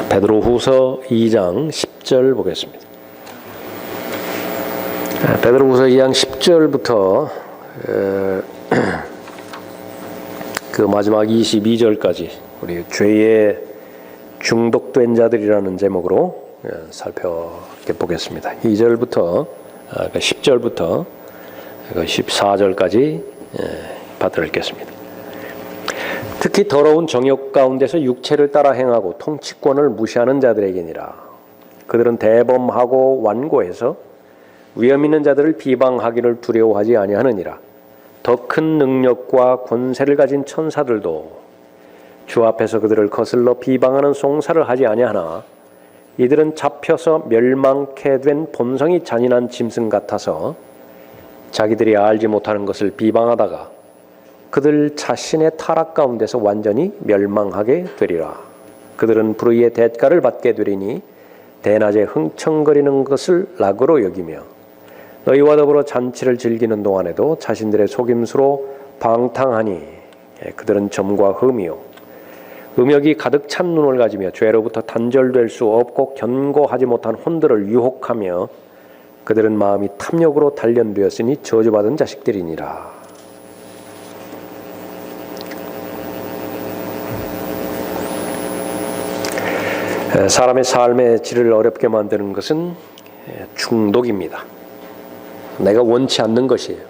베드로후서 2장 10절 보겠습니다. 베드로후서 2장 10절부터 그 마지막 22절까지 우리 죄에 중독된 자들이라는 제목으로 살펴보겠습니다. 2절부터 10절부터 14절까지 받들어 읽겠습니다. 특히 더러운 정욕 가운데서 육체를 따라 행하고 통치권을 무시하는 자들에게니라. 그들은 대범하고 완고해서 위험 있는 자들을 비방하기를 두려워하지 아니하느니라. 더 큰 능력과 권세를 가진 천사들도 주 앞에서 그들을 거슬러 비방하는 송사를 하지 아니하나 이들은 잡혀서 멸망케 된 본성이 잔인한 짐승 같아서 자기들이 알지 못하는 것을 비방하다가 그들 자신의 타락 가운데서 완전히 멸망하게 되리라. 그들은 불의의 대가를 받게 되리니 대낮에 흥청거리는 것을 낙으로 여기며 너희와 더불어 잔치를 즐기는 동안에도 자신들의 속임수로 방탕하니 그들은 점과 흠이요 음욕이 가득 찬 눈을 가지며 죄로부터 단절될 수 없고 견고하지 못한 혼들을 유혹하며 그들은 마음이 탐욕으로 단련되었으니 저주받은 자식들이니라. 사람의 삶의 질을 어렵게 만드는 것은 중독입니다. 내가 원치 않는 것이에요.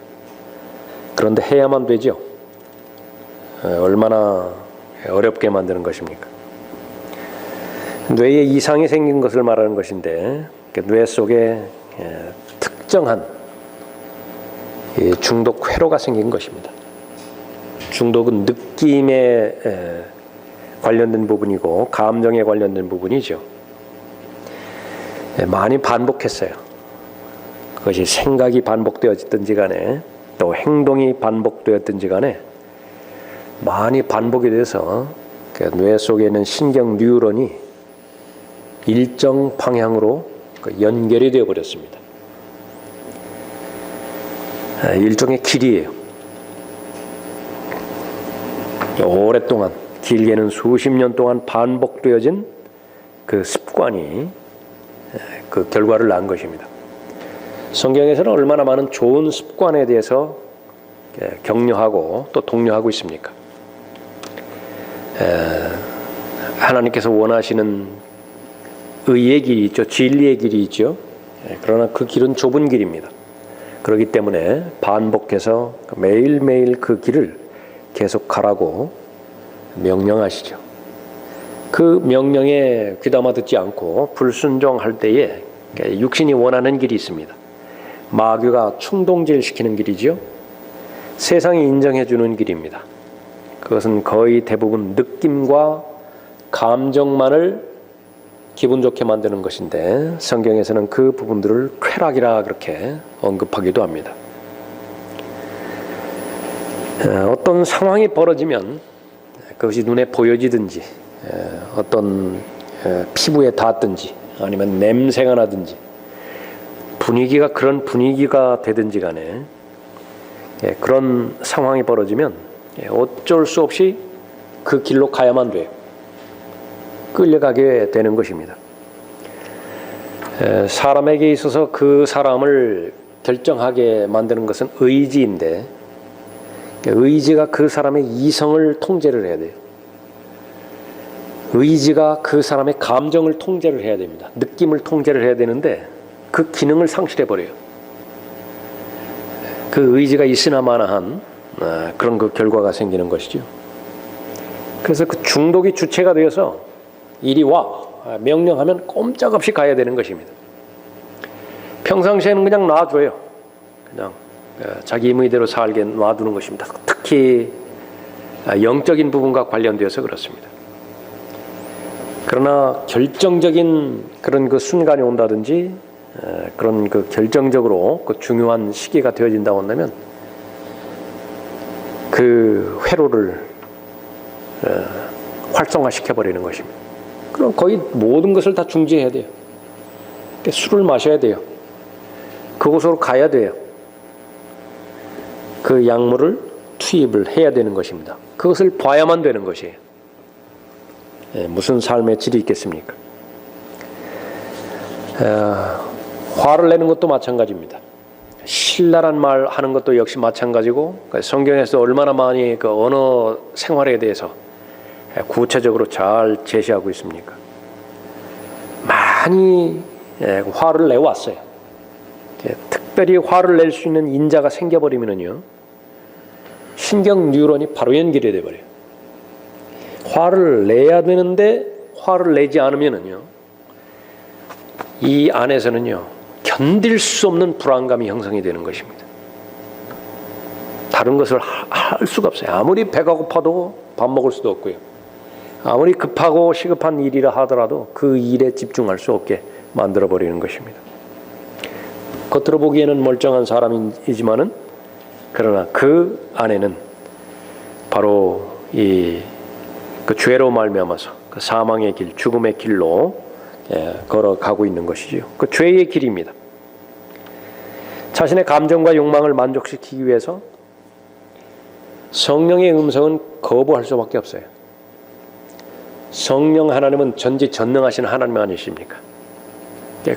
그런데 해야만 되죠. 얼마나 어렵게 만드는 것입니까? 뇌에 이상이 생긴 것을 말하는 것인데 뇌 속에 특정한 중독 회로가 생긴 것입니다. 중독은 느낌에 관련된 부분이고 감정에 관련된 부분이죠. 많이 반복했어요. 그것이 생각이 반복되었든지 간에 또 행동이 반복되었든지 간에 많이 반복이 돼서 뇌 속에 있는 신경 뉴런이 일정 방향으로 연결이 되어 버렸습니다. 일종의 길이에요. 오랫동안 길게는 수십 년 동안 반복되어진 그 습관이 그 결과를 낳은 것입니다. 성경에서는 얼마나 많은 좋은 습관에 대해서 격려하고 또 독려하고 있습니까? 하나님께서 원하시는 의의 길이 있죠. 진리의 길이 있죠. 그러나 그 길은 좁은 길입니다. 그렇기 때문에 반복해서 매일매일 그 길을 계속 가라고 명령하시죠. 그 명령에 귀담아 듣지 않고 불순종할 때에 육신이 원하는 길이 있습니다. 마귀가 충동질시키는 길이죠. 세상이 인정해주는 길입니다. 그것은 거의 대부분 느낌과 감정만을 기분 좋게 만드는 것인데 성경에서는 그 부분들을 쾌락이라 그렇게 언급하기도 합니다. 어떤 상황이 벌어지면 그것이 눈에 보여지든지 어떤 피부에 닿든지 아니면 냄새가 나든지 분위기가 그런 분위기가 되든지 간에 그런 상황이 벌어지면 어쩔 수 없이 그 길로 가야만 돼요. 끌려가게 되는 것입니다. 사람에게 있어서 그 사람을 결정하게 만드는 것은 의지인데 의지가 그 사람의 이성을 통제를 해야 돼요. 의지가 그 사람의 감정을 통제를 해야 됩니다. 느낌을 통제를 해야 되는데 그 기능을 상실해버려요. 그 의지가 있으나 마나한 그런 그 결과가 생기는 것이죠. 그래서 그 중독이 주체가 되어서 이리 와 명령하면 꼼짝없이 가야 되는 것입니다. 평상시에는 그냥 놔줘요. 그냥 자기 임의대로 살게 놔두는 것입니다. 특히 영적인 부분과 관련되어서 그렇습니다. 그러나 결정적인 그런 그 순간이 온다든지 그런 그 결정적으로 그 중요한 시기가 되어진다고 한다면 그 회로를 활성화시켜 버리는 것입니다. 그럼 거의 모든 것을 다 중지해야 돼요. 술을 마셔야 돼요. 그곳으로 가야 돼요. 그 약물을 투입을 해야 되는 것입니다. 그것을 봐야만 되는 것이에요. 무슨 삶의 질이 있겠습니까? 화를 내는 것도 마찬가지입니다. 신랄한 말 하는 것도 역시 마찬가지고, 성경에서 얼마나 많이 그 언어 생활에 대해서 구체적으로 잘 제시하고 있습니까? 많이 화를 내왔어요. 특별히 화를 낼 수 있는 인자가 생겨버리면요, 신경 뉴런이 바로 연결이 돼버려요. 화를 내야 되는데 화를 내지 않으면요, 이 안에서는요, 견딜 수 없는 불안감이 형성이 되는 것입니다. 다른 것을 할 수가 없어요. 아무리 배가 고파도 밥 먹을 수도 없고요. 아무리 급하고 시급한 일이라 하더라도 그 일에 집중할 수 없게 만들어버리는 것입니다. 겉으로 보기에는 멀쩡한 사람이지만은, 그러나 그 안에는 바로 그 죄로 말미암아서 그 사망의 길, 죽음의 길로 걸어가고 있는 것이지요. 그 죄의 길입니다. 자신의 감정과 욕망을 만족시키기 위해서 성령의 음성은 거부할 수밖에 없어요. 성령 하나님은 전지전능하신 하나님 아니십니까?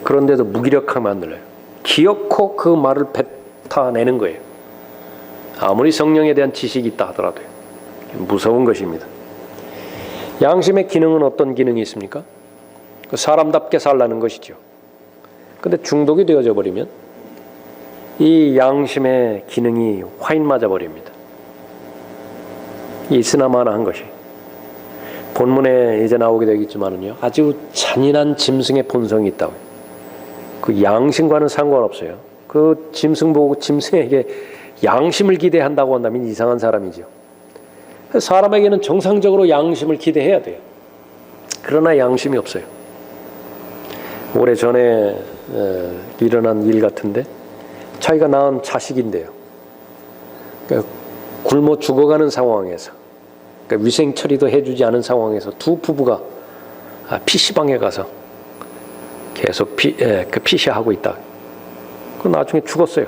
그런데도 무기력하게 만들어요. 기어코 그 말을 뱉어내는 거예요. 아무리 성령에 대한 지식이 있다 하더라도요. 무서운 것입니다. 양심의 기능은 어떤 기능이 있습니까? 사람답게 살라는 것이죠. 근데 중독이 되어져 버리면 이 양심의 기능이 화인 맞아 버립니다. 있으나마나한 것이 본문에 이제 나오게 되겠지만은요, 아주 잔인한 짐승의 본성이 있다고요. 그 양심과는 상관없어요. 그 짐승 보고 짐승에게 양심을 기대한다고 한다면 이상한 사람이죠. 사람에게는 정상적으로 양심을 기대해야 돼요. 그러나 양심이 없어요. 오래전에 일어난 일 같은데, 자기가 낳은 자식인데요, 그러니까 굶어 죽어가는 상황에서, 그러니까 위생 처리도 해주지 않은 상황에서 두 부부가 PC방에 가서 계속 PC하고 있다. 그 나중에 죽었어요.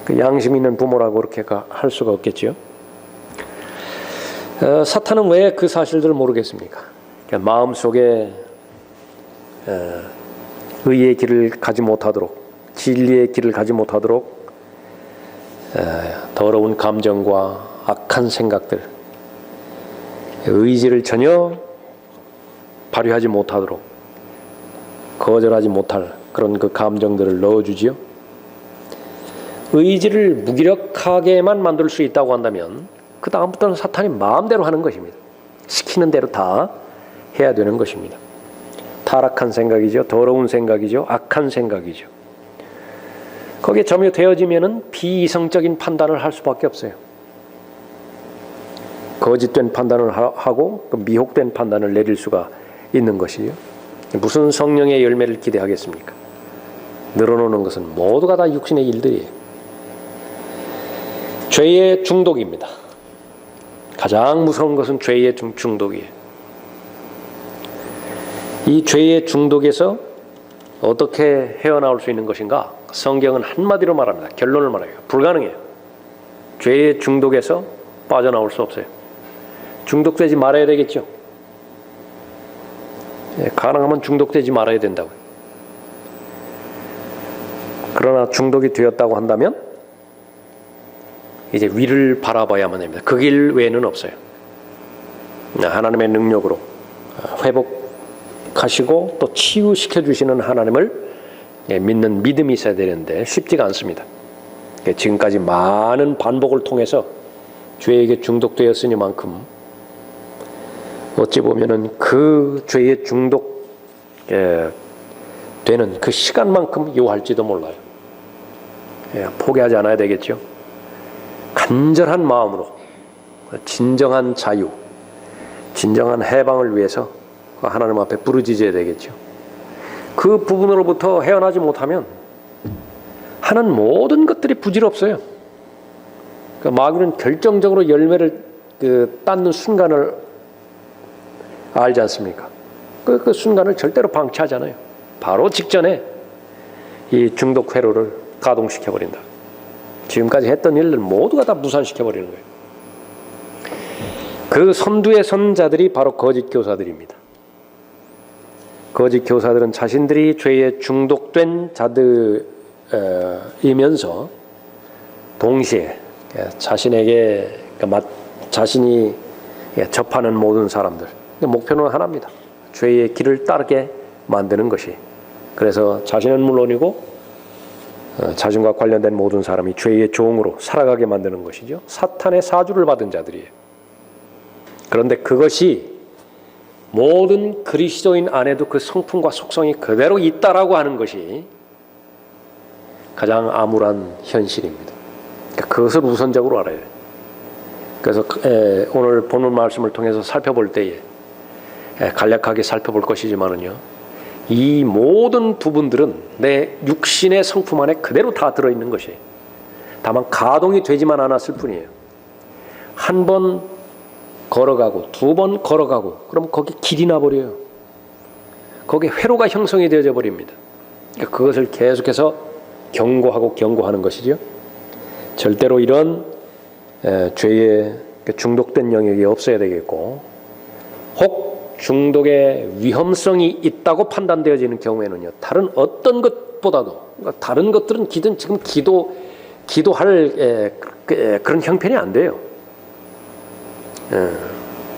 그 양심 있는 부모라고 그렇게 할 수가 없겠지요. 사탄은 왜 그 사실들을 모르겠습니까? 그러니까 마음속에 의의 길을 가지 못하도록, 진리의 길을 가지 못하도록 더러운 감정과 악한 생각들, 의지를 전혀 발휘하지 못하도록 거절하지 못할 그런 그 감정들을 넣어주지요. 의지를 무기력하게만 만들 수 있다고 한다면 그 다음부터는 사탄이 마음대로 하는 것입니다. 시키는 대로 다 해야 되는 것입니다. 타락한 생각이죠. 더러운 생각이죠. 악한 생각이죠. 거기에 점유되어지면은 비이성적인 판단을 할 수밖에 없어요. 거짓된 판단을 하고 미혹된 판단을 내릴 수가 있는 것이요. 무슨 성령의 열매를 기대하겠습니까? 늘어놓는 것은 모두가 다 육신의 일들이에요. 죄의 중독입니다. 가장 무서운 것은 죄의 중독이에요. 이 죄의 중독에서 어떻게 헤어나올 수 있는 것인가? 성경은 한마디로 말합니다. 결론을 말해요. 불가능해요. 죄의 중독에서 빠져나올 수 없어요. 중독되지 말아야 되겠죠. 가능하면 중독되지 말아야 된다고요. 그러나 중독이 되었다고 한다면 이제 위를 바라봐야만 합니다. 그 길 외에는 없어요. 하나님의 능력으로 회복하시고 또 치유시켜 주시는 하나님을 믿는 믿음이 있어야 되는데 쉽지가 않습니다. 지금까지 많은 반복을 통해서 죄에게 중독되었으니만큼 어찌 보면은 그 죄에 중독 되는 그 시간만큼 요할지도 몰라요. 포기하지 않아야 되겠죠. 간절한 마음으로 진정한 자유, 진정한 해방을 위해서 하나님 앞에 부르짖어야 되겠죠. 그 부분으로부터 헤어나지 못하면 하는 모든 것들이 부질없어요. 마귀는 결정적으로 열매를 땄는 순간을 알지 않습니까? 그 순간을 절대로 방치하잖아요. 바로 직전에 이 중독 회로를 가동시켜버린다. 지금까지 했던 일들 모두가 다 무산시켜버리는 거예요. 그 선두에 선 자들이 바로 거짓 교사들입니다. 거짓 교사들은 자신들이 죄에 중독된 자들이면서 동시에 자신에게 자신이 접하는 모든 사람들, 목표는 하나입니다. 죄의 길을 따르게 만드는 것이. 그래서 자신은 물론이고 자신과 관련된 모든 사람이 죄의 종으로 살아가게 만드는 것이죠. 사탄의 사주를 받은 자들이에요. 그런데 그것이 모든 그리스도인 안에도 그 성품과 속성이 그대로 있다라고 하는 것이 가장 암울한 현실입니다. 그것을 우선적으로 알아야 돼요. 그래서 오늘 본문 말씀을 통해서 살펴볼 때에 간략하게 살펴볼 것이지만은요, 이 모든 부분들은 내 육신의 성품 안에 그대로 다 들어있는 것이에요. 다만 가동이 되지만 않았을 뿐이에요. 한 번 걸어가고 두 번 걸어가고 그럼 거기 길이 나버려요. 거기에 회로가 형성이 되어져 버립니다. 그러니까 그것을 계속해서 경고하는 것이죠. 절대로 이런 죄에 중독된 영역이 없어야 되겠고, 혹 중독의 위험성이 있다고 판단되어지는 경우에는요, 다른 어떤 것보다도, 그러니까 다른 것들은 지금 기도할 그런 형편이 안 돼요.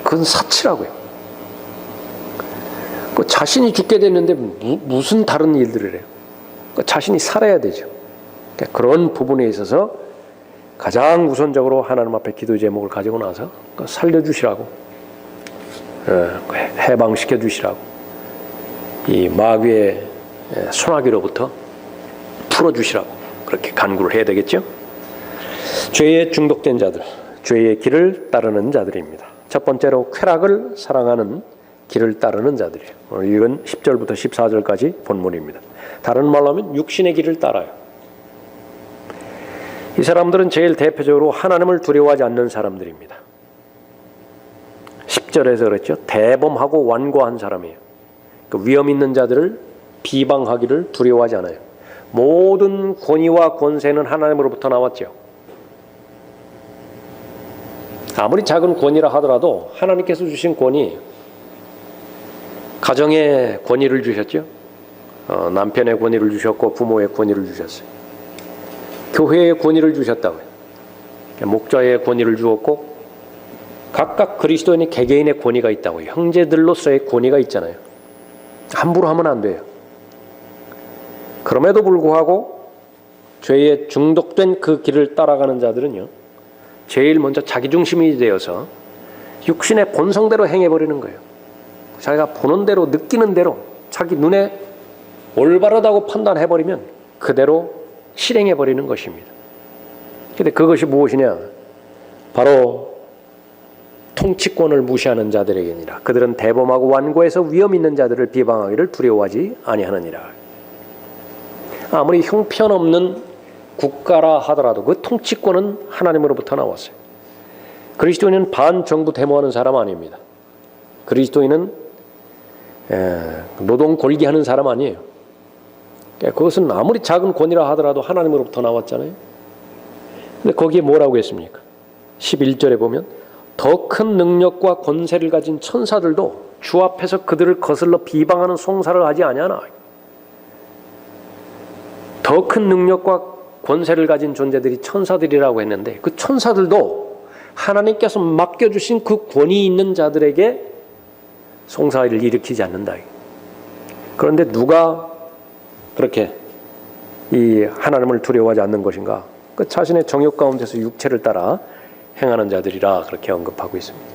그건 사치라고요. 자신이 죽게 됐는데 무슨 다른 일들을 해요. 자신이 살아야 되죠. 그런 부분에 있어서 가장 우선적으로 하나님 앞에 기도 제목을 가지고 나서 살려주시라고, 해방시켜 주시라고, 이 마귀의 소나기로부터 풀어주시라고 그렇게 간구를 해야 되겠죠. 죄에 중독된 자들, 죄의 길을 따르는 자들입니다. 첫 번째로 쾌락을 사랑하는 길을 따르는 자들이에요. 오늘 이건 10절부터 14절까지 본문입니다. 다른 말로 하면 육신의 길을 따라요. 이 사람들은 제일 대표적으로 하나님을 두려워하지 않는 사람들입니다. 10절에서 그랬죠. 대범하고 완고한 사람이에요. 그 위험 있는 자들을 비방하기를 두려워하지 않아요. 모든 권위와 권세는 하나님으로부터 나왔죠. 아무리 작은 권위라 하더라도 하나님께서 주신 권위, 가정의 권위를 주셨죠. 남편의 권위를 주셨고 부모의 권위를 주셨어요. 교회의 권위를 주셨다고요. 목자의 권위를 주었고, 각각 그리스도인의 개개인의 권위가 있다고요. 형제들로서의 권위가 있잖아요. 함부로 하면 안 돼요. 그럼에도 불구하고 죄에 중독된 그 길을 따라가는 자들은요, 제일 먼저 자기중심이 되어서 육신의 본성대로 행해버리는 거예요. 자기가 보는 대로 느끼는 대로 자기 눈에 올바르다고 판단해버리면 그대로 실행해버리는 것입니다. 그런데 그것이 무엇이냐? 바로 통치권을 무시하는 자들에게니라. 그들은 대범하고 완고해서 위험 있는 자들을 비방하기를 두려워하지 아니하느니라. 아무리 형편없는 국가라 하더라도 그 통치권은 하나님으로부터 나왔어요. 그리스도인은 반정부 데모하는 사람 아닙니다. 그리스도인은 노동 골기하는 사람 아니에요. 그것은 아무리 작은 권위라 하더라도 하나님으로부터 나왔잖아요. 근데 거기에 뭐라고 했습니까? 11절에 보면 더 큰 능력과 권세를 가진 천사들도 주 앞에서 그들을 거슬러 비방하는 송사를 하지 아니하나. 더 큰 능력과 권세를 가진 존재들이 천사들이라고 했는데, 그 천사들도 하나님께서 맡겨주신 그 권위 있는 자들에게 송사를 일으키지 않는다. 그런데 누가 그렇게 이 하나님을 두려워하지 않는 것인가? 그 자신의 정욕 가운데서 육체를 따라 행하는 자들이라 그렇게 언급하고 있습니다.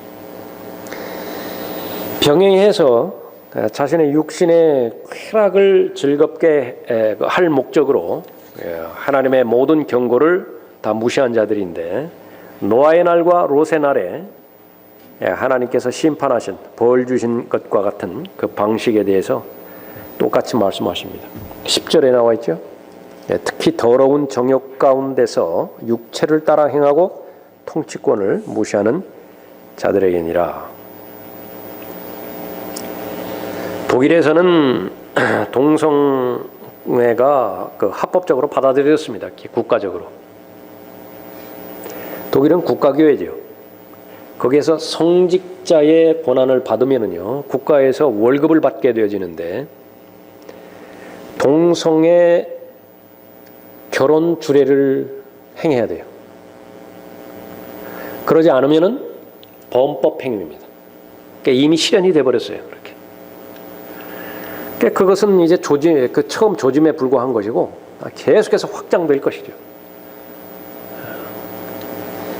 병행해서 자신의 육신의 쾌락을 즐겁게 할 목적으로 하나님의 모든 경고를 다 무시한 자들인데, 노아의 날과 롯의 날에 하나님께서 심판하신 벌 주신 것과 같은 그 방식에 대해서 똑같이 말씀하십니다. 10절에 나와 있죠. 특히 더러운 정욕 가운데서 육체를 따라 행하고 통치권을 무시하는 자들에게니라. 독일에서는 동성애가 합법적으로 받아들여졌습니다. 국가적으로. 독일은 국가교회죠. 거기에서 성직자의 권한을 받으면은요, 국가에서 월급을 받게 되어지는데 동성애 결혼 주례를 행해야 돼요. 그러지 않으면은 범법 행위입니다. 그러니까 이미 실현이 돼 버렸어요. 그렇게. 그러니까 그것은 이제 처음 조짐에 불과한 것이고 계속해서 확장될 것이죠.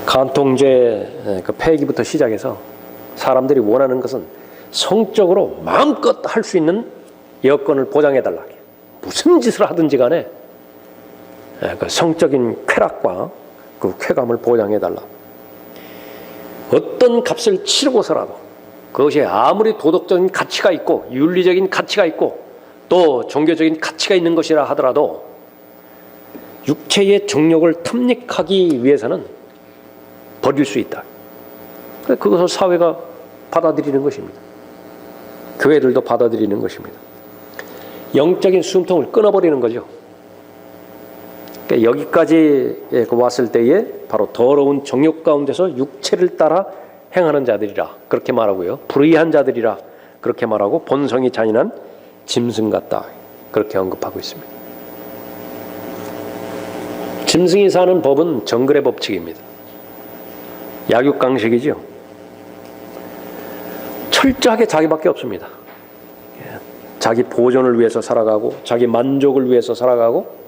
간통죄 그 폐기부터 시작해서 사람들이 원하는 것은 성적으로 마음껏 할 수 있는 여건을 보장해달라. 무슨 짓을 하든지 간에 그 성적인 쾌락과 그 쾌감을 보장해달라. 어떤 값을 치르고서라도 그것이 아무리 도덕적인 가치가 있고 윤리적인 가치가 있고 또 종교적인 가치가 있는 것이라 하더라도 육체의 정욕을 탐닉하기 위해서는 버릴 수 있다. 그것을 사회가 받아들이는 것입니다. 교회들도 받아들이는 것입니다. 영적인 숨통을 끊어버리는 거죠. 그러니까 여기까지 왔을 때에 바로 더러운 정욕 가운데서 육체를 따라 행하는 자들이라 그렇게 말하고요. 불의한 자들이라 그렇게 말하고 본성이 잔인한 짐승 같다 그렇게 언급하고 있습니다. 짐승이 사는 법은 정글의 법칙입니다. 약육강식이죠. 철저하게 자기밖에 없습니다. 자기 보존을 위해서 살아가고 자기 만족을 위해서 살아가고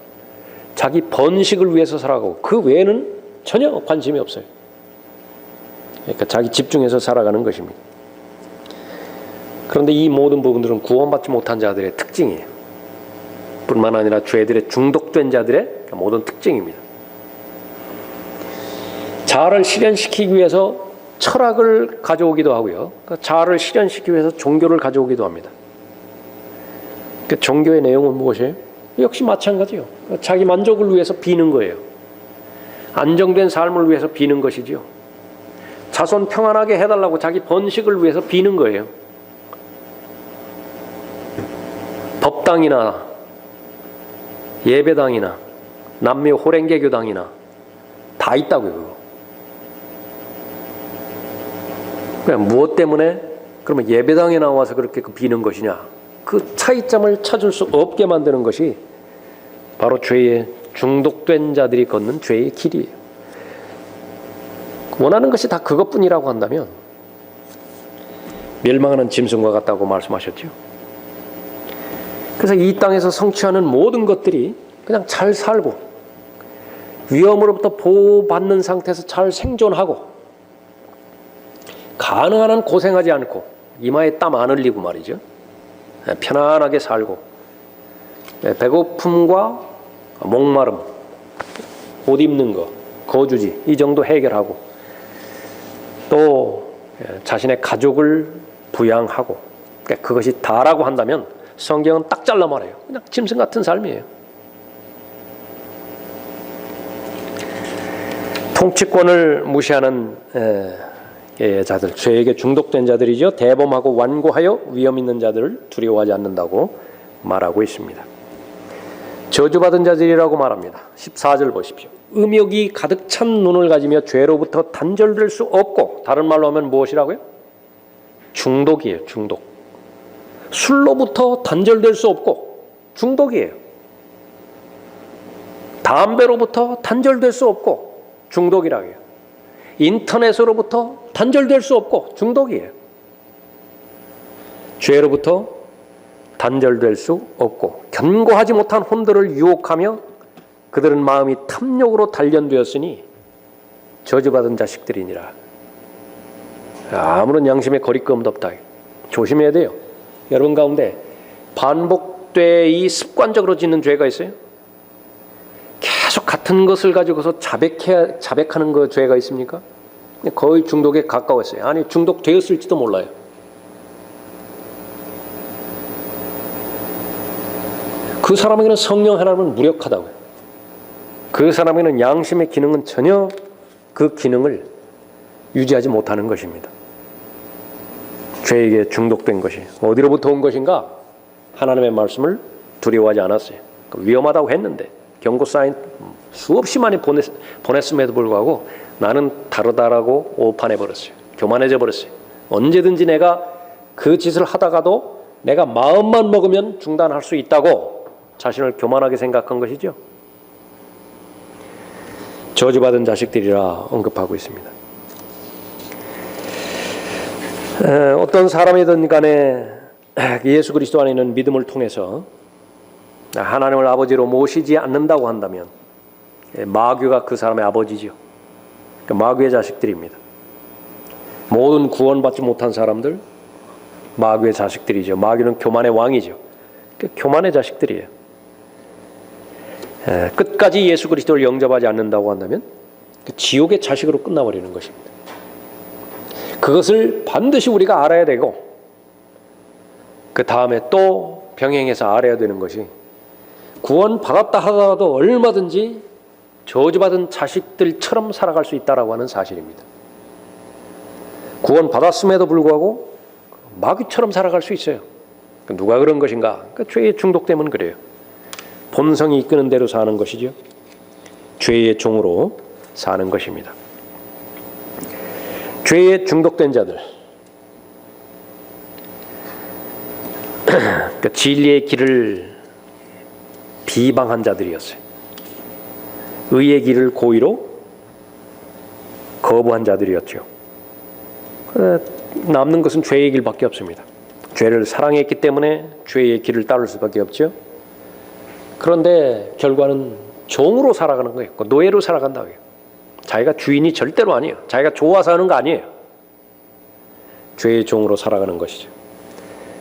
자기 번식을 위해서 살아가고 그 외에는 전혀 관심이 없어요. 그러니까 자기 집중해서 살아가는 것입니다. 그런데 이 모든 부분들은 구원받지 못한 자들의 특징이에요. 뿐만 아니라 죄들에 중독된 자들의 모든 특징입니다. 자아를 실현시키기 위해서 철학을 가져오기도 하고요. 자아를 실현시키기 위해서 종교를 가져오기도 합니다. 종교의 내용은 무엇이에요? 역시 마찬가지요. 자기 만족을 위해서 비는 거예요. 안정된 삶을 위해서 비는 것이죠. 자손 평안하게 해달라고 자기 번식을 위해서 비는 거예요. 법당이나 예배당이나 남미 호랭개교당이나 다 있다고요. 그냥 무엇 때문에 그러면 예배당에 나와서 그렇게 비는 것이냐? 그 차이점을 찾을 수 없게 만드는 것이 바로 죄에 중독된 자들이 걷는 죄의 길이에요. 원하는 것이 다 그것뿐이라고 한다면 멸망하는 짐승과 같다고 말씀하셨죠. 그래서 이 땅에서 성취하는 모든 것들이 그냥 잘 살고 위험으로부터 보호받는 상태에서 잘 생존하고 가능한 한 고생하지 않고 이마에 땀 안 흘리고 말이죠. 편안하게 살고 배고픔과 목마름, 옷 입는 거, 거주지 이 정도 해결하고 또 자신의 가족을 부양하고 그것이 다라고 한다면 성경은 딱 잘라 말해요. 그냥 짐승 같은 삶이에요. 통치권을 무시하는 자들, 죄에게 중독된 자들이죠. 대범하고 완고하여 위험 있는 자들을 두려워하지 않는다고 말하고 있습니다. 저주받은 자들이라고 말합니다. 14절 보십시오. 음욕이 가득 찬 눈을 가지며 죄로부터 단절될 수 없고, 다른 말로 하면 무엇이라고요? 중독이에요. 중독. 술로부터 단절될 수 없고 중독이에요. 담배로부터 단절될 수 없고 중독이라고 해요. 인터넷으로부터 단절될 수 없고 중독이에요. 죄로부터 단절될 수 없고 견고하지 못한 혼들을 유혹하며 그들은 마음이 탐욕으로 단련되었으니 저주받은 자식들이니라. 아무런 양심의 거리낌도 없다. 조심해야 돼요. 여러분 가운데 반복되이 습관적으로 짓는 죄가 있어요? 계속 같은 것을 가지고서 자백하는 그 죄가 있습니까? 거의 중독에 가까웠어요. 아니, 중독되었을지도 몰라요. 그 사람에게는 성령 하나님은 무력하다고요. 그 사람에게는 양심의 기능은 전혀 그 기능을 유지하지 못하는 것입니다. 죄에게 중독된 것이 어디로부터 온 것인가? 하나님의 말씀을 두려워하지 않았어요. 위험하다고 했는데 경고 사인 수없이 많이 보냈음에도 불구하고 나는 다르다라고 오판해버렸어요. 교만해져 버렸어요. 언제든지 내가 그 짓을 하다가도 내가 마음만 먹으면 중단할 수 있다고 자신을 교만하게 생각한 것이죠. 저주받은 자식들이라 언급하고 있습니다. 어떤 사람이든 간에 예수 그리스도 안에 있는 믿음을 통해서 하나님을 아버지로 모시지 않는다고 한다면 마귀가 그 사람의 아버지죠. 마귀의 자식들입니다. 모든 구원받지 못한 사람들 마귀의 자식들이죠. 마귀는 교만의 왕이죠. 교만의 자식들이에요. 끝까지 예수 그리스도를 영접하지 않는다고 한다면 지옥의 자식으로 끝나버리는 것입니다. 그것을 반드시 우리가 알아야 되고 그 다음에 또 병행해서 알아야 되는 것이 구원받았다 하더라도 얼마든지 저주받은 자식들처럼 살아갈 수 있다라고 하는 사실입니다. 구원받았음에도 불구하고 마귀처럼 살아갈 수 있어요. 누가 그런 것인가? 죄에 중독되면 그래요. 본성이 이끄는 대로 사는 것이죠. 죄의 종으로 사는 것입니다. 죄에 중독된 자들, 진리의 길을 비방한 자들이었어요. 의의 길을 고의로 거부한 자들이었죠. 남는 것은 죄의 길밖에 없습니다. 죄를 사랑했기 때문에 죄의 길을 따를 수밖에 없죠. 그런데 결과는 종으로 살아가는 거예요. 노예로 살아간다고요. 자기가 주인이 절대로 아니에요. 자기가 좋아서 하는 거 아니에요. 죄의 종으로 살아가는 것이죠.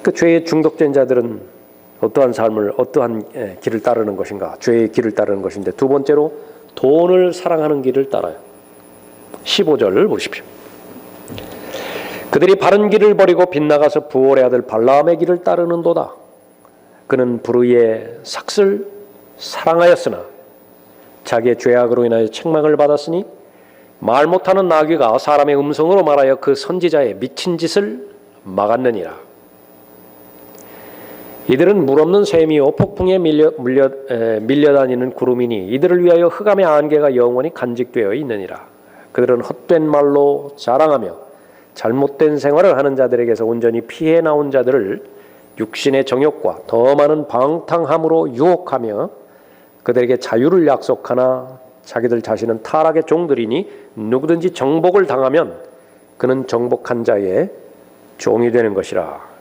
그 죄에 중독된 자들은 어떠한 삶을, 어떠한 길을 따르는 것인가? 죄의 길을 따르는 것인데, 두 번째로 돈을 사랑하는 길을 따라요. 15절을 보십시오. 그들이 바른 길을 버리고 빗나가서 부올의 아들 발라암의 길을 따르는도다. 그는 불의의 삭을 사랑하였으나 자기의 죄악으로 인하여 책망을 받았으니 말 못하는 나귀가 사람의 음성으로 말하여 그 선지자의 미친 짓을 막았느니라. 이들은 물 없는 샘이요 폭풍에 밀려다니는 구름이니 이들을 위하여 흑암의 안개가 영원히 간직되어 있느니라. 그들은 헛된 말로 자랑하며 잘못된 생활을 하는 자들에게서 온전히 피해 나온 자들을 육신의 정욕과 더 많은 방탕함으로 유혹하며 그들에게 자유를 약속하나 자기들 자신은 타락의 종들이니 누구든지 정복을 당하면 그는 정복한 자의 종이 되는 것이라.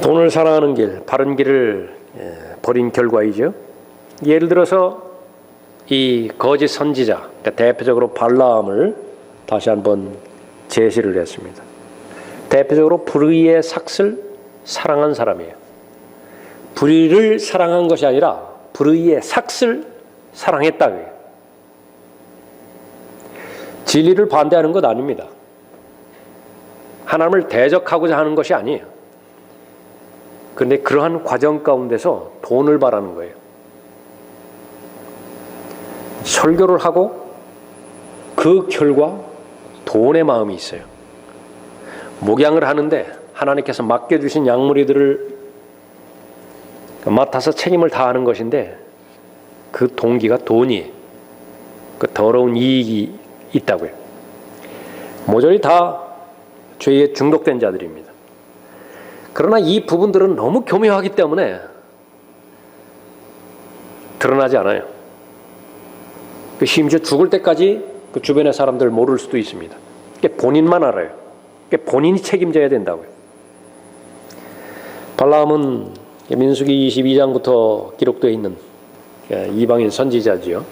돈을 사랑하는 길, 바른 길을 버린 결과이죠. 예를 들어서 이 거짓 선지자, 그러니까 대표적으로 발라암을 다시 한번 제시를 했습니다. 대표적으로 불의의 삭을 사랑한 사람이에요. 불의를 사랑한 것이 아니라 불의의 삭을 사랑했다고요. 진리를 반대하는 것 아닙니다. 하나님을 대적하고자 하는 것이 아니에요. 그런데 그러한 과정 가운데서 돈을 바라는 거예요. 설교를 하고 그 결과 돈의 마음이 있어요. 목양을 하는데 하나님께서 맡겨주신 양무리들을 맡아서 책임을 다하는 것인데 그 동기가 돈이에요. 그 더러운 이익이 있다고요. 모조리 다 죄에 중독된 자들입니다. 그러나 이 부분들은 너무 교묘하기 때문에 드러나지 않아요. 심지어 죽을 때까지 그 주변의 사람들 모를 수도 있습니다. 본인만 알아요. 본인이 책임져야 된다고요. 발라암은 민수기 22장부터 기록되어 있는 이방인 선지자지요.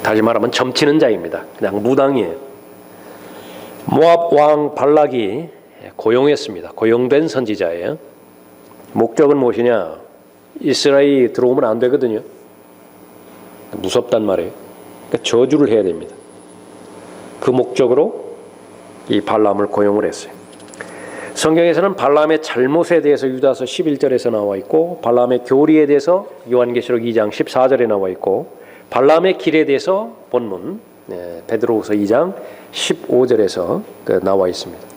다시 말하면 점치는 자입니다. 그냥 무당이에요. 모압 왕 발락이 고용했습니다. 고용된 선지자예요. 목적은 무엇이냐? 이스라엘이 들어오면 안 되거든요. 무섭단 말이에요. 그러니까 저주를 해야 됩니다. 그 목적으로 이 발람을 고용을 했어요. 성경에서는 발람의 잘못에 대해서 유다서 11절에서 나와 있고 나발람의 교리에 대해서 요한계시록 2장 14절에 나와 있고 발람의 길에 대해서 본문 베드로후서 2장 15절에서 나와 있습니다.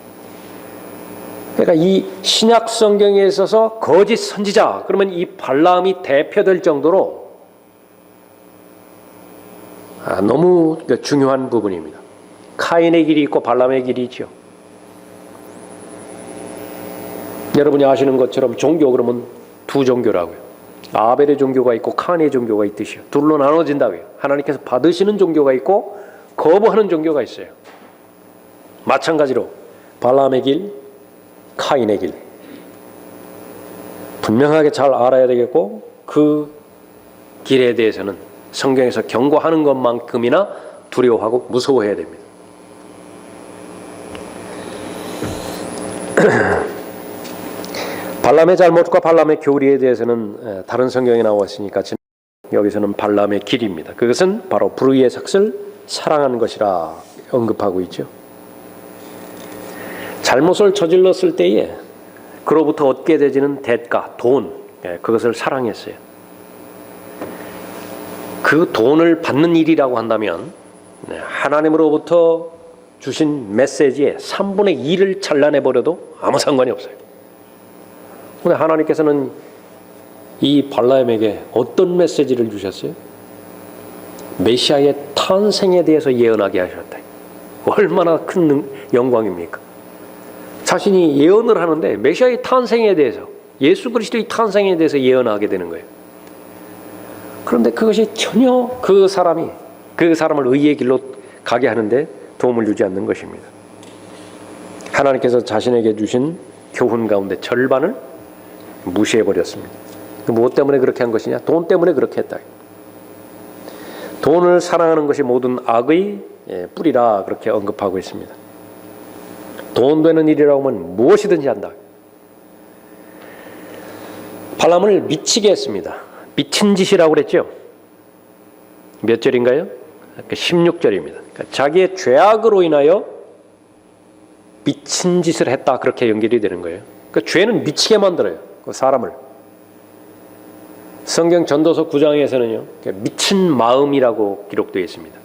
그러니까 이 신약 성경에 있어서 거짓 선지자 그러면 이 발람이 대표될 정도로 너무 중요한 부분입니다. 카인의 길이 있고 발람의 길이 있죠. 여러분이 아시는 것처럼 종교 그러면 두 종교라고요. 아벨의 종교가 있고 카인의 종교가 있듯이요. 둘로 나눠진다고요. 하나님께서 받으시는 종교가 있고 거부하는 종교가 있어요. 마찬가지로 발람의 길, 카인의 길 분명하게 잘 알아야 되겠고 그 길에 대해서는 성경에서 경고하는 것만큼이나 두려워하고 무서워해야 됩니다. 발람의 잘못과 발람의 교리에 대해서는 다른 성경에 나와 있으니까 여기서는 발람의 길입니다. 그것은 바로 불의의 삭슬 사랑하는 것이라 언급하고 있죠. 잘못을 저질렀을 때에 그로부터 얻게 되지는 대가, 돈, 그것을 사랑했어요. 그 돈을 받는 일이라고 한다면 하나님으로부터 주신 메시지의 3분의 2를 잘라내버려도 아무 상관이 없어요. 그런데 하나님께서는 이 발람에게 어떤 메시지를 주셨어요? 메시아의 탄생에 대해서 예언하게 하셨다. 얼마나 큰 영광입니까? 자신이 예언을 하는데 메시아의 탄생에 대해서, 예수 그리스도의 탄생에 대해서 예언하게 되는 거예요. 그런데 그것이 전혀 그 사람을 의의 길로 가게 하는데 도움을 주지 않는 것입니다. 하나님께서 자신에게 주신 교훈 가운데 절반을 무시해버렸습니다. 무엇 때문에 그렇게 한 것이냐? 돈 때문에 그렇게 했다. 돈을 사랑하는 것이 모든 악의 뿌리라 그렇게 언급하고 있습니다. 돈 되는 일이라고 하면 무엇이든지 한다. 발람을 미치게 했습니다. 미친 짓이라고 그랬죠. 몇 절인가요? 16절입니다. 그러니까 자기의 죄악으로 인하여 미친 짓을 했다 그렇게 연결이 되는 거예요. 그러니까 죄는 미치게 만들어요. 그 사람을. 성경 전도서 9장에서는요. 미친 마음이라고 기록되어 있습니다.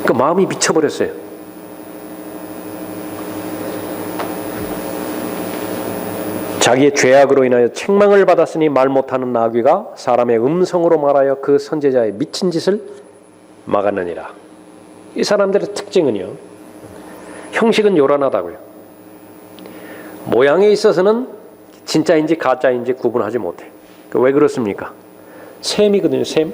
그 마음이 미쳐버렸어요. 자기의 죄악으로 인하여 책망을 받았으니 말 못하는 나귀가 사람의 음성으로 말하여 그 선지자의 미친 짓을 막았느니라. 이 사람들의 특징은요. 형식은 요란하다고요. 모양에 있어서는 진짜인지 가짜인지 구분하지 못해. 왜 그렇습니까? 셈이거든요. 셈.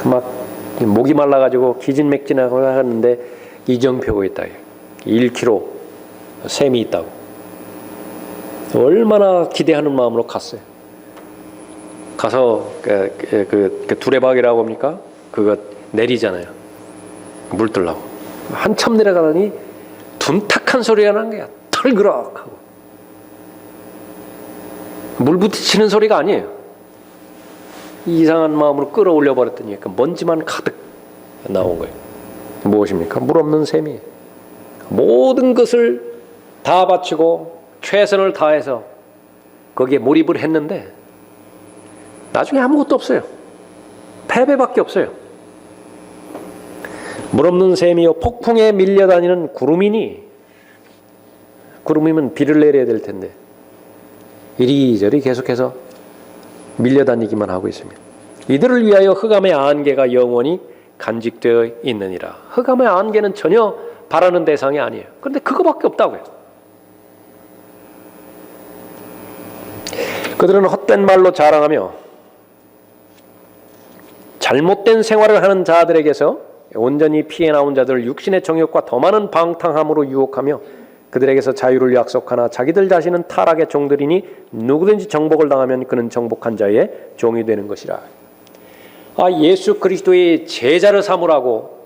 막 목이 말라가지고 기진맥진하고 하는데 이정표가 있다. 1kg 셈이 있다고. 얼마나 기대하는 마음으로 갔어요. 가서 그 두레박이라고 합니까? 그거 내리잖아요. 물 뜨려고. 한참 내려가더니 둔탁한 소리가 나는 거야. 털그럭 하고. 물 부딪히는 소리가 아니에요. 이상한 마음으로 끌어올려 버렸더니 먼지만 가득 나온 거예요. 무엇입니까? 물 없는 셈이에요. 모든 것을 다 바치고 최선을 다해서 거기에 몰입을 했는데 나중에 아무것도 없어요. 패배밖에 없어요. 물 없는 셈이요 폭풍에 밀려다니는 구름이니, 구름이면 비를 내려야 될 텐데 이리저리 계속해서 밀려다니기만 하고 있습니다. 이들을 위하여 흑암의 안개가 영원히 간직되어 있느니라. 흑암의 안개는 전혀 바라는 대상이 아니에요. 그런데 그거밖에 없다고요. 그들은 헛된 말로 자랑하며 잘못된 생활을 하는 자들에게서 온전히 피해 나온 자들을 육신의 정욕과 더 많은 방탕함으로 유혹하며 그들에게서 자유를 약속하나 자기들 자신은 타락의 종들이니 누구든지 정복을 당하면 그는 정복한 자의 종이 되는 것이라. 예수 그리스도의 제자를 삼으라고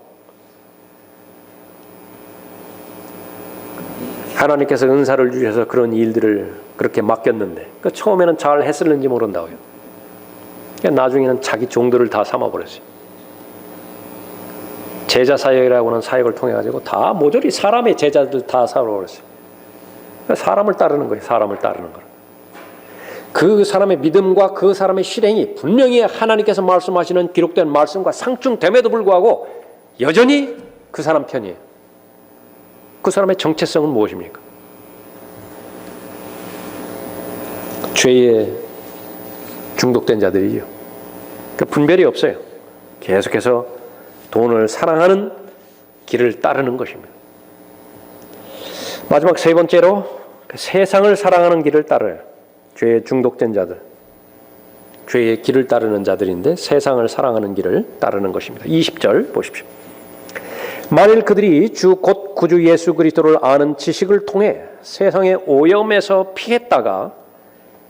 하나님께서 은사를 주셔서 그런 일들을 그렇게 맡겼는데 처음에는 잘 했을는지 모른다고요. 나중에는 자기 종들을 다 삼아버렸어요. 제자 사역이라고 하는 사역을 통해 가지고 다 모조리 사람의 제자들 다 삼아버렸어요. 사람을 따르는 거예요. 사람을 따르는 거. 그 사람의 믿음과 그 사람의 실행이 분명히 하나님께서 말씀하시는 기록된 말씀과 상충됨에도 불구하고 여전히 그 사람 편이에요. 그 사람의 정체성은 무엇입니까? 죄의 중독된 자들이죠. 그 분별이 없어요. 계속해서 돈을 사랑하는 길을 따르는 것입니다. 마지막 세 번째로 세상을 사랑하는 길을 따라요. 죄에 중독된 자들, 죄의 길을 따르는 자들인데 세상을 사랑하는 길을 따르는 것입니다. 20절 보십시오. 만일 그들이 주 곧 구주 예수 그리스도를 아는 지식을 통해 세상의 오염에서 피했다가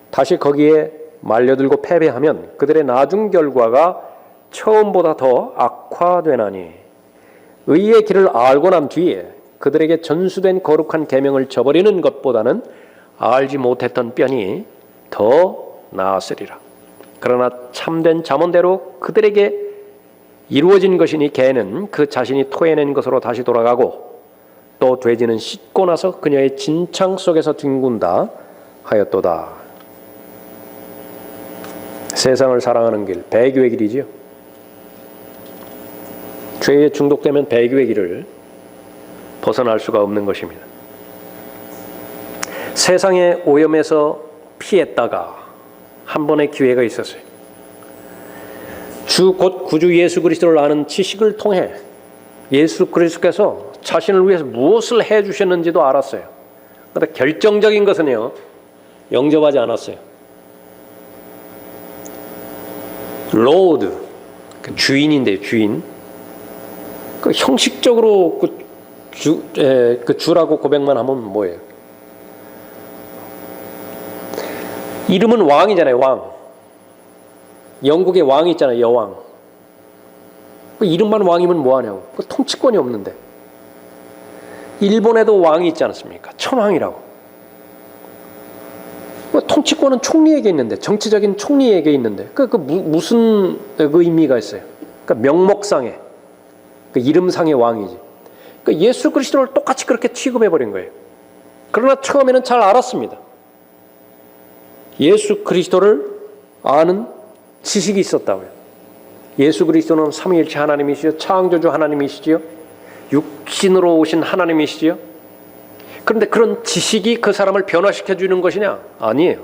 다시 거기에 말려들고 패배하면 그들의 나중 결과가 처음보다 더 악화되나니 의의 길을 알고 난 뒤에 그들에게 전수된 거룩한 계명을 저버리는 것보다는 알지 못했던 뼈니 더 나았으리라. 그러나 참된 잠언대로 그들에게 이루어진 것이니 개는 그 자신이 토해낸 것으로 다시 돌아가고 또 돼지는 씻고 나서 그녀의 진창 속에서 뒹군다 하였도다. 세상을 사랑하는 길, 배교의 길이지요. 죄에 중독되면 배교의 길을 벗어날 수가 없는 것입니다. 세상의 오염에서 피했다가 한 번의 기회가 있었어요. 주 곧 구주 예수 그리스도를 아는 지식을 통해 예수 그리스도께서 자신을 위해서 무엇을 해주셨는지도 알았어요. 그런데 결정적인 것은요, 영접하지 않았어요. 로드, 그 주인인데 주인. 그 형식적으로 그 주라고 고백만 하면 뭐예요? 이름은 왕이잖아요, 왕. 영국의 왕이 있잖아요, 여왕. 그 이름만 왕이면 뭐하냐고. 그 통치권이 없는데. 일본에도 왕이 있지 않습니까? 천황이라고. 그 통치권은 총리에게 있는데, 정치적인 총리에게 있는데, 무슨 의미가 있어요? 그러니까 명목상의, 그 이름상의 왕이지. 그러니까 예수 그리스도를 똑같이 그렇게 취급해버린 거예요. 그러나 처음에는 잘 알았습니다. 예수 그리스도를 아는 지식이 있었다고요. 예수 그리스도는 삼위일체 하나님이시죠. 창조주 하나님이시지요. 육신으로 오신 하나님이시지요. 그런데 그런 지식이 그 사람을 변화시켜 주는 것이냐? 아니에요.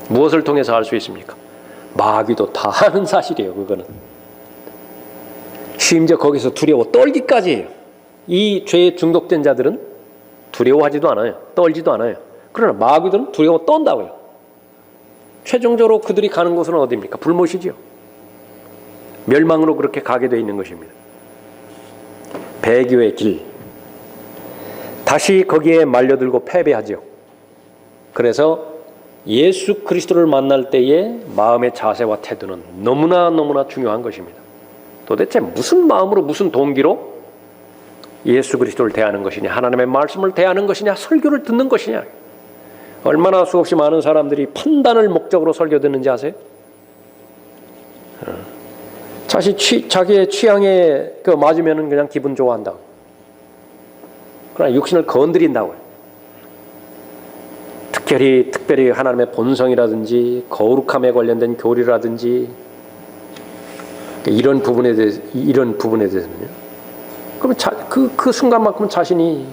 무엇을 통해서 알 수 있습니까? 마귀도 다 아는 사실이에요. 그거는. 심지어 거기서 두려워 떨기까지 해요. 이 죄에 중독된 자들은 두려워하지도 않아요. 떨지도 않아요. 그러나 마귀들은 두려워 떤다고요. 최종적으로 그들이 가는 곳은 어디입니까? 불못이지요. 멸망으로 그렇게 가게 되어 있는 것입니다. 배교의 길. 다시 거기에 말려들고 패배하지요. 그래서 예수 그리스도를 만날 때의 마음의 자세와 태도는 너무나 중요한 것입니다. 도대체 무슨 마음으로 무슨 동기로 예수 그리스도를 대하는 것이냐, 하나님의 말씀을 대하는 것이냐, 설교를 듣는 것이냐. 얼마나 수없이 많은 사람들이 판단을 목적으로 설교 듣는지 아세요? 자기의 취향에 맞으면 그냥 기분 좋아한다. 그러나 육신을 건드린다고요. 특별히 하나님의 본성이라든지 거룩함에 관련된 교리라든지 이런 부분에 대해서는요. 그러면 그 순간만큼은 자신이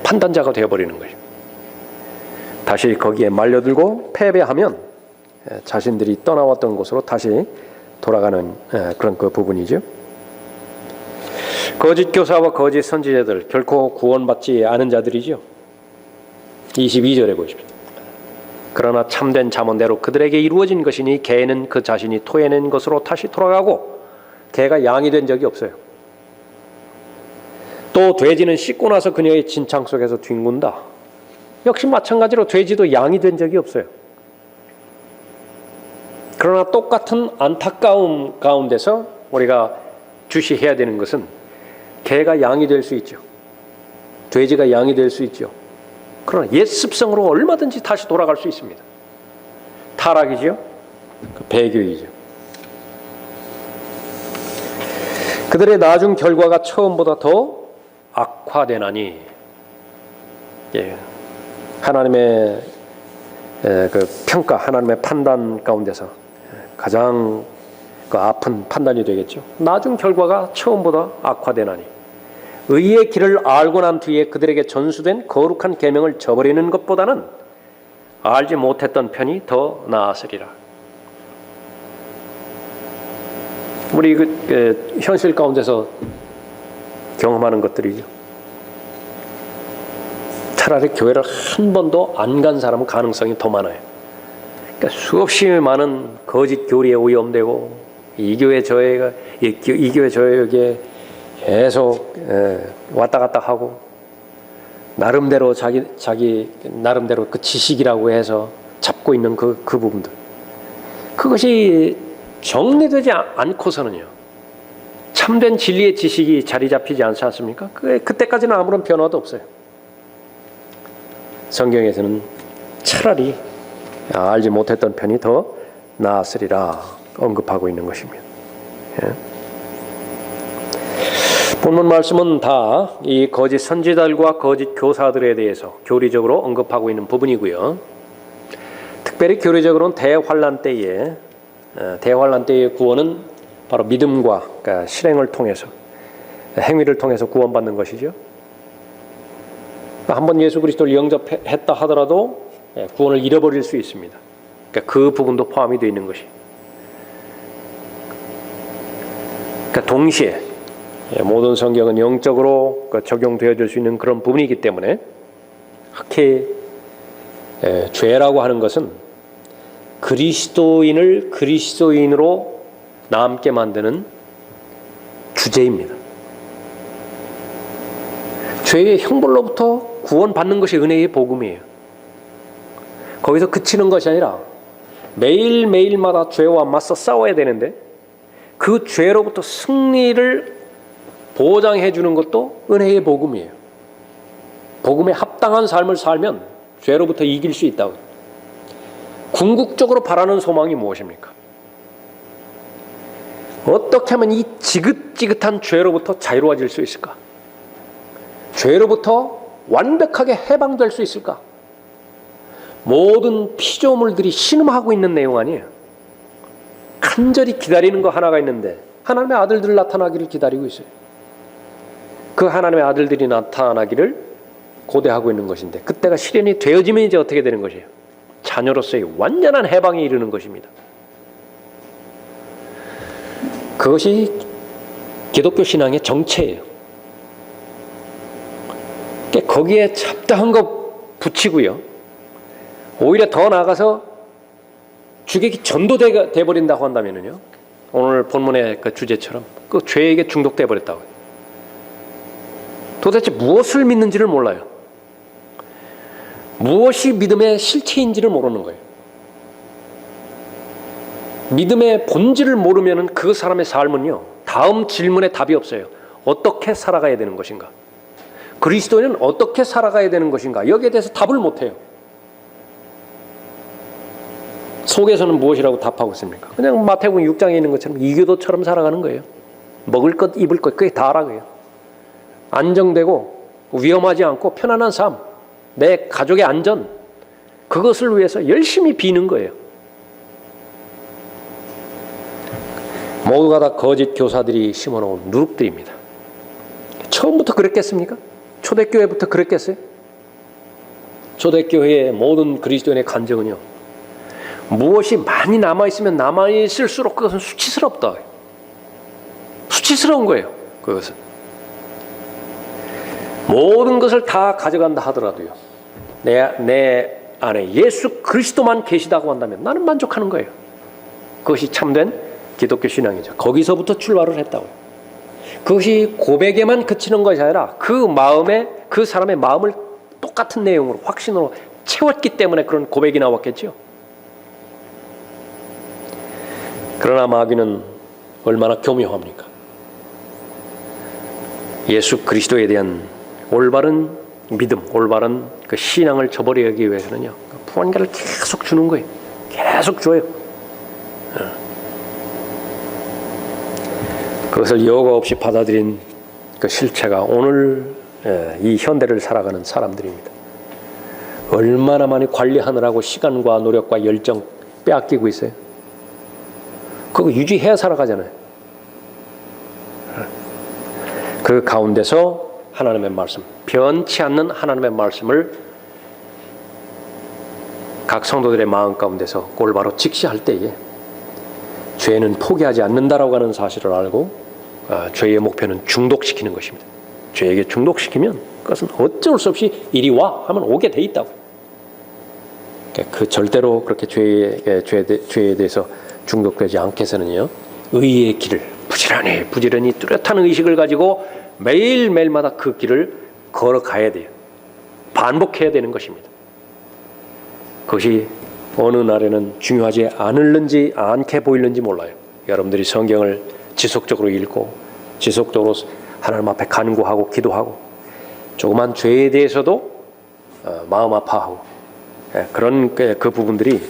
판단자가 되어버리는 거죠. 다시 거기에 말려들고 패배하면 자신들이 떠나왔던 곳으로 다시 돌아가는 그런 그 부분이죠. 거짓 교사와 거짓 선지자들 결코 구원받지 않은 자들이죠. 22절에 보십시오. 그러나 참된 잠언대로 그들에게 이루어진 것이니 개는 그 자신이 토해낸 것으로 다시 돌아가고 개가 양이 된 적이 없어요. 또 돼지는 씻고 나서 그녀의 진창 속에서 뒹군다. 역시 마찬가지로 돼지도 양이 된 적이 없어요. 그러나 똑같은 안타까움 가운데서 우리가 주시해야 되는 것은 개가 양이 될 수 있죠. 돼지가 양이 될 수 있죠. 그러나 옛 습성으로 얼마든지 다시 돌아갈 수 있습니다. 타락이죠. 배교이죠. 그들의 나중 결과가 처음보다 더 악화되나니, 하나님의 그 평가, 하나님의 판단 가운데서 가장 그 아픈 판단이 되겠죠. 나중 결과가 처음보다 악화되나니 의의 길을 알고 난 뒤에 그들에게 전수된 거룩한 계명을 저버리는 것보다는 알지 못했던 편이 더 나았으리라. 우리 현실 가운데서 경험하는 것들이죠. 차라리 교회를 한 번도 안 간 사람은 가능성이 더 많아요. 그러니까 수없이 많은 거짓 교리에 오염되고 이 교회 저에게 계속 왔다 갔다 하고 나름대로 자기 나름대로 그 지식이라고 해서 잡고 있는 그 부분들, 그것이 정리되지 않고서는요 참된 진리의 지식이 자리 잡히지 않지 않습니까? 그때까지는 아무런 변화도 없어요. 성경에서는 차라리 알지 못했던 편이 더 나았으리라 언급하고 있는 것입니다. 예. 본문 말씀은 다 이 거짓 선지자들과 거짓 교사들에 대해서 교리적으로 언급하고 있는 부분이고요. 특별히 교리적으로는 대환란 때의 구원은 바로 믿음과 그러니까 실행을 통해서, 행위를 통해서 구원받는 것이죠. 한번 예수 그리스도를 영접했다 하더라도 구원을 잃어버릴 수 있습니다. 그러니까 그 부분도 포함이 되어 있는 것이. 그러니까 동시에 모든 성경은 영적으로 적용되어질 수 있는 그런 부분이기 때문에 특히 죄라고 하는 것은 그리스도인을 그리스도인으로 남게 만드는 주제입니다. 죄의 형벌로부터 구원받는 것이 은혜의 복음이에요. 거기서 그치는 것이 아니라 매일매일마다 죄와 맞서 싸워야 되는데 그 죄로부터 승리를 보장해 주는 것도 은혜의 복음이에요. 복음에 합당한 삶을 살면 죄로부터 이길 수 있다고. 궁극적으로 바라는 소망이 무엇입니까? 어떻게 하면 이 지긋지긋한 죄로부터 자유로워질 수 있을까? 죄로부터 완벽하게 해방될 수 있을까? 모든 피조물들이 신음하고 있는 내용 아니에요. 간절히 기다리는 거 하나가 있는데 하나님의 아들들 나타나기를 기다리고 있어요. 그 하나님의 아들들이 나타나기를 고대하고 있는 것인데 그때가 실현이 되어지면 이제 어떻게 되는 것이에요? 자녀로서의 완전한 해방에 이르는 것입니다. 그것이 기독교 신앙의 정체예요. 거기에 잡다한 거 붙이고요. 오히려 더 나아가서 주객이 전도돼 버린다고 한다면요. 오늘 본문의 그 주제처럼 그 죄에게 중독돼 버렸다고요. 도대체 무엇을 믿는지를 몰라요. 무엇이 믿음의 실체인지를 모르는 거예요. 믿음의 본질을 모르면 그 사람의 삶은요, 다음 질문에 답이 없어요. 어떻게 살아가야 되는 것인가? 그리스도인은 어떻게 살아가야 되는 것인가? 여기에 대해서 답을 못해요. 속에서는 무엇이라고 답하고 있습니까? 그냥 마태복음 6장에 있는 것처럼 이교도처럼 살아가는 거예요. 먹을 것, 입을 것, 그게 다라고요. 안정되고 위험하지 않고 편안한 삶, 내 가족의 안전, 그것을 위해서 열심히 비는 거예요. 모두가 다 거짓 교사들이 심어놓은 누룩들입니다. 처음부터 그랬겠습니까? 초대교회부터 그랬겠어요? 초대교회의 모든 그리스도인의 간증은요, 무엇이 많이 남아있으면 남아있을수록 그것은 수치스럽다. 수치스러운 거예요. 그것은 모든 것을 다 가져간다 하더라도요, 내 안에 예수 그리스도만 계시다고 한다면 나는 만족하는 거예요. 그것이 참된 기독교 신앙이죠. 거기서부터 출발을 했다고요. 그것이 고백에만 그치는 것이 아니라 그 마음에, 그 사람의 마음을 똑같은 내용으로, 확신으로 채웠기 때문에 그런 고백이 나왔겠죠. 그러나 마귀는 얼마나 교묘합니까? 예수 그리스도에 대한 올바른 믿음, 올바른 그 신앙을 저버리기 위해서는요, 무언가를 계속 주는 거예요. 계속 줘요. 그것을 여과 없이 받아들인 그 실체가 오늘 이 현대를 살아가는 사람들입니다. 얼마나 많이 관리하느라고 시간과 노력과 열정 빼앗기고 있어요. 그거 유지해야 살아가잖아요. 그 가운데서 하나님의 말씀, 변치 않는 하나님의 말씀을 각 성도들의 마음 가운데서 올바로 직시할 때에 죄는 포기하지 않는다라고 하는 사실을 알고 죄의 목표는 중독시키는 것입니다. 죄에게 중독시키면 그것은 어쩔 수 없이 이리 와 하면 오게 돼 있다고. 그 절대로 그렇게 죄에 대해서 중독되지 않게 해서는요, 의의 길을 부지런히 뚜렷한 의식을 가지고 매일매일마다 그 길을 걸어가야 돼요. 반복해야 되는 것입니다. 그것이 어느 날에는 중요하지 않게 보이는지 몰라요. 여러분들이 성경을 지속적으로 읽고 지속적으로 하나님 앞에 간구하고 기도하고 조그만 죄에 대해서도 마음 아파하고 그런 그 부분들이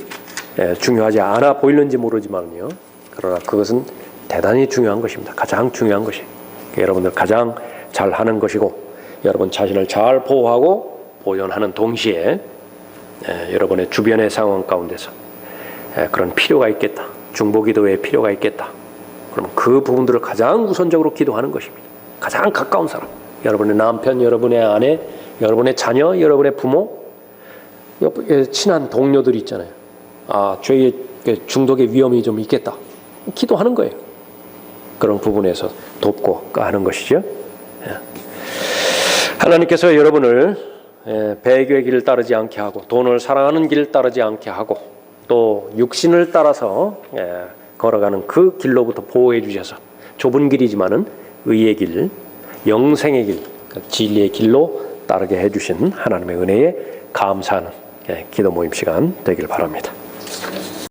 중요하지 않아 보이는지 모르지만요, 그러나 그것은 대단히 중요한 것입니다. 가장 중요한 것이 여러분들 가장 잘하는 것이고, 여러분 자신을 잘 보호하고 보존하는 동시에 여러분의 주변의 상황 가운데서 그런 필요가 있겠다, 중보기도의 필요가 있겠다, 그러면 그 부분들을 가장 우선적으로 기도하는 것입니다. 가장 가까운 사람, 여러분의 남편, 여러분의 아내, 여러분의 자녀, 여러분의 부모, 친한 동료들이 있잖아요. 죄의 중독의 위험이 좀 있겠다, 기도하는 거예요. 그런 부분에서 돕고 하는 것이죠. 하나님께서 여러분을 배교의 길을 따르지 않게 하고 돈을 사랑하는 길을 따르지 않게 하고 또 육신을 따라서 걸어가는 그 길로부터 보호해 주셔서 좁은 길이지만은 의의 길, 영생의 길, 진리의 길로 따르게 해주신 하나님의 은혜에 감사하는 기도 모임 시간 되길 바랍니다.